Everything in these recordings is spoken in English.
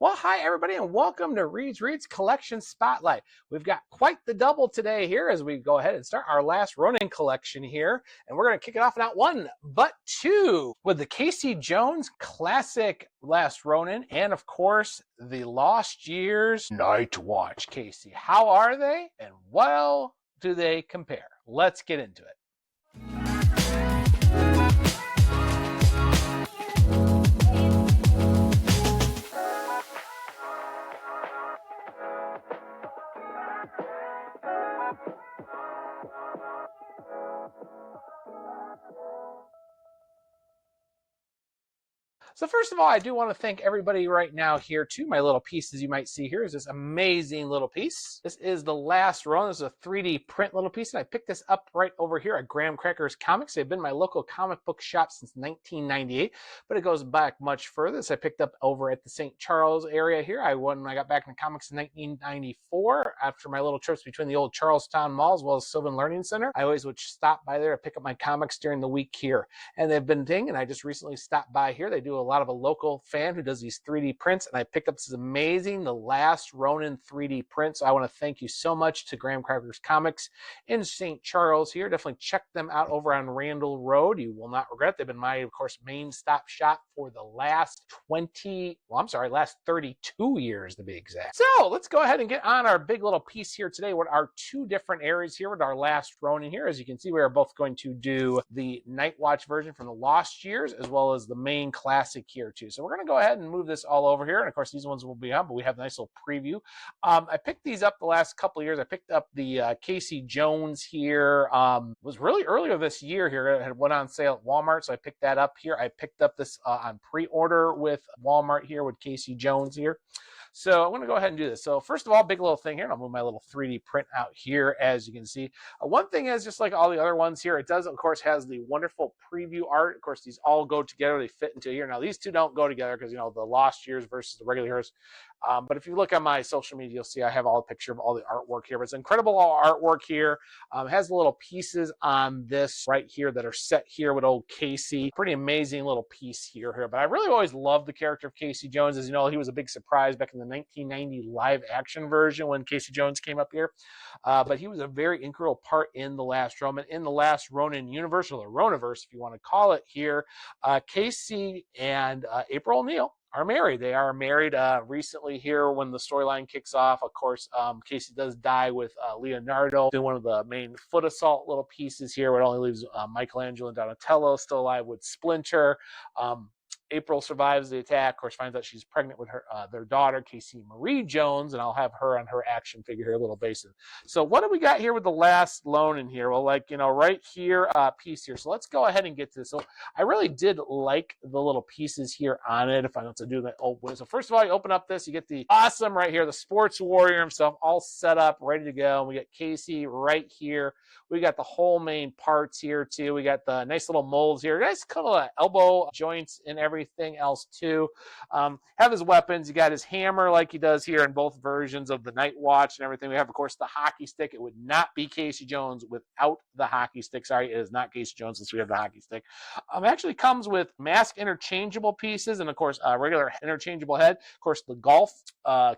Well, hi everybody, and welcome to Reed's Collection Spotlight. We've got quite the double today here as we go ahead and start our Last Ronin collection here, and we're going to kick it off not one, but two, with the Casey Jones classic Last Ronin, and of course, the Lost Years Nightwatch Casey. How are they, and well do they compare? Let's get into it. So first of all, I do want to thank everybody right now here too. My little pieces you might see here is this amazing little piece. This is the Last Ronin. This is a 3D print little piece, and I picked this up right over here at Graham Cracker's Comics. They've been my local comic book shop since 1998, but it goes back much further. This I picked up over at the St. Charles area here. When I got back into comics in 1994, after my little trips between the old Charlestown Mall as well as Sylvan Learning Center, I always would stop by there to pick up my comics during the week here. And they've been ding, and I just recently stopped by here. They do a lot of a local fan who does these 3D prints, and I picked up this amazing The Last Ronin 3D print. So I want to thank you so much to Graham Cracker's Comics in St. Charles here. Definitely check them out over on Randall Road. You will not regret. They've been my, of course, main stop shop for the last 32 years to be exact. So let's go ahead and get on our big little piece here today with our two different areas here with our Last Ronin here. As you can see, we are both going to do the Nightwatch version from the Lost Years as well as the main classic here too. So we're going to go ahead and move this all over here. And of course, these ones will be on, but we have a nice little preview. I picked these up the last couple of years. I picked up the Casey Jones here. It was really earlier this year here. It had went on sale at Walmart, so I picked that up here. I picked up this on pre-order with Walmart here with Casey Jones here. So I'm going to go ahead and do this. So first of all, big little thing here, and I'll move my little 3D print out here as you can see. One thing is, just like all the other ones here, it does, of course, has the wonderful preview art. Of course, these all go together. They fit into here. Now, these two don't go together because, you know, the Lost Years versus the regular years. But if you look on my social media, you'll see I have all the picture of all the artwork here. But it's incredible artwork here. It has the little pieces on this right here that are set here with old Casey. Pretty amazing little piece here. But I really always loved the character of Casey Jones. As you know, he was a big surprise back in the 1990 live action version when Casey Jones came up here. But he was a very integral part in the Last Ronin, in the Last Ronin universe, or the Roniverse, if you want to call it here. Casey and April O'Neil are married. They are married recently here when the storyline kicks off. Of course, Casey does die with Leonardo doing one of the main foot assault little pieces here. It only leaves Michelangelo and Donatello still alive with Splinter. April survives the attack, of course, finds out she's pregnant with her their daughter, Casey Marie Jones, and I'll have her on her action figure here a little basis. So what do we got here with the Last Ronin here? Well, like, you know, right here, piece here. So let's go ahead and get to this. So I really did like the little pieces here on it, if I want to do that. Oh, so first of all, you open up this, you get the awesome right here, the sports warrior himself, all set up, ready to go. And we get Casey right here. We got the whole main parts here too. We got the nice little molds here. Nice kind of elbow joints and everything else too. Have his weapons. You got his hammer like he does here in both versions of the Nightwatch and everything. We have, of course, the hockey stick. It would not be Casey Jones without the hockey stick. Sorry, it is not Casey Jones since we have the hockey stick. It actually comes with mask interchangeable pieces and, of course, a regular interchangeable head. Of course, the golf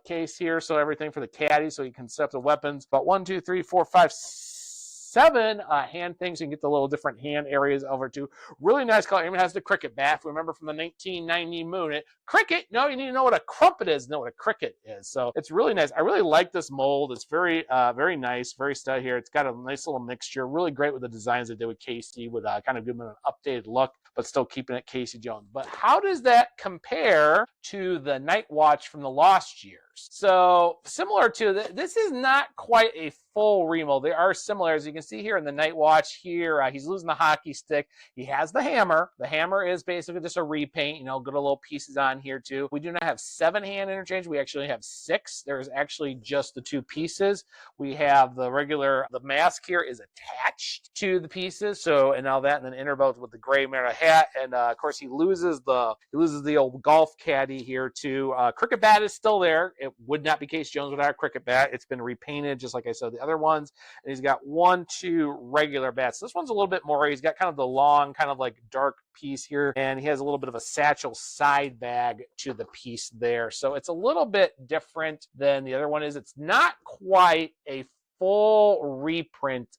case here, so everything for the caddy, so you can set up the weapons. But 1, 2, 3, 4, 5, 7 hand things. You can get the little different hand areas over too. Really nice color. It even has the cricket bat. If we remember from the 1990 Mutant. Cricket? No, you need to know what a crumpet is, know what a cricket is. So it's really nice. I really like this mold. It's very, very nice, very stud here. It's got a nice little mixture. Really great with the designs they did with Casey, with kind of giving it an updated look, but still keeping it Casey Jones. But how does that compare to the Nightwatch from the Lost Years? So similar to this is not quite a full remold. There are similar, as you can see here in the Nightwatch here. He's losing the hockey stick. He has the hammer. The hammer is basically just a repaint, you know, good little pieces on here too. We do not have 7 hand interchange. We actually have 6. There's actually just the 2 pieces. We have the regular, the mask here is attached to the pieces. So, and all that, and then interboth with the gray Mara hat. And of course, he loses the old golf caddy here too. Cricket bat is still there. It would not be Casey Jones without a cricket bat. It's been repainted just like I said the other ones. And he's got 1, 2 regular bats. This one's a little bit more. He's got kind of the long, kind of like dark piece here, and he has a little bit of a satchel side bag to the piece there. So it's a little bit different than the other one is. It's not quite a full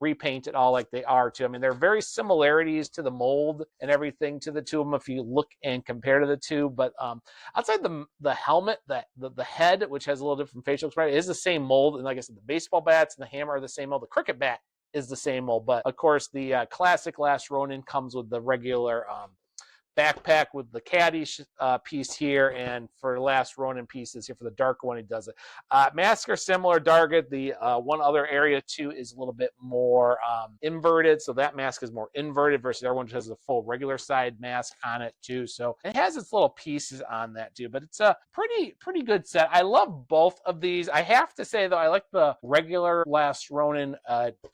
repaint at all like they are too. I mean, there are very similarities to the mold and everything to the two of them if you look and compare to the two. But outside the helmet, the head, which has a little different facial expression, is the same mold. And like I said, the baseball bats and the hammer are the same mold. The cricket bat is the same mold. But of course, the classic Last Ronin comes with the regular backpack with the caddy piece here, and for Last Ronin pieces here for the darker one, he does it. Masks are similar, darker. The one other area too is a little bit more inverted, so that mask is more inverted versus everyone just has a full regular side mask on it too. So it has its little pieces on that too, but it's a pretty good set. I love both of these. I have to say though, I like the regular Last Ronin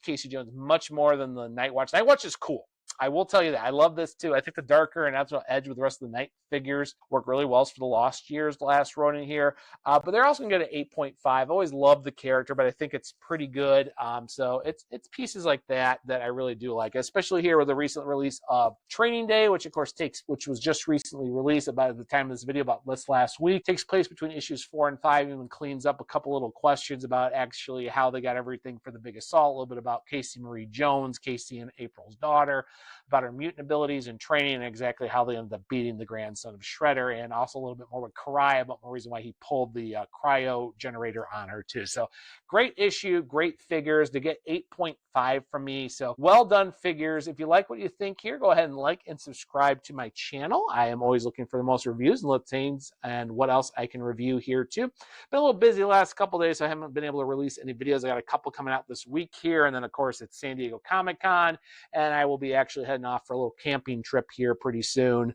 Casey Jones much more than the Nightwatch. Nightwatch is cool. I will tell you that. I love this too. I think the darker and absolute edge with the rest of the night figures work really well for the Lost Year's Last Ronin here. But they're also going to get an 8.5. I always loved the character, but I think it's pretty good. So it's pieces like that I really do like, especially here with the recent release of Training Day, which of course which was just recently released about the time of this video, about this last week. Takes place between issues 4 and 5, even cleans up a couple little questions about actually how they got everything for the big assault, a little bit about Casey Marie Jones, Casey and April's daughter, about her mutant abilities and training and exactly how they ended up beating the grandson of Shredder, and also a little bit more with Karai about the reason why he pulled the cryo generator on her too. So great issue, great figures. To get 8.5 from me. So well done figures. If you like what you think here, go ahead and like and subscribe to my channel. I am always looking for the most reviews and things and what else I can review here too. Been a little busy the last couple days, so I haven't been able to release any videos. I got a couple coming out this week here, and then of course it's San Diego Comic-Con, and I will be actually heading off for a little camping trip here pretty soon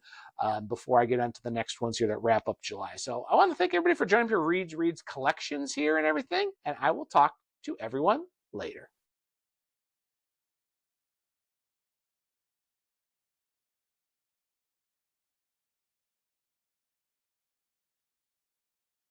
before I get on to the next ones here that wrap up July. So I want to thank everybody for joining me for Reads collections here and everything, and I will talk to everyone later.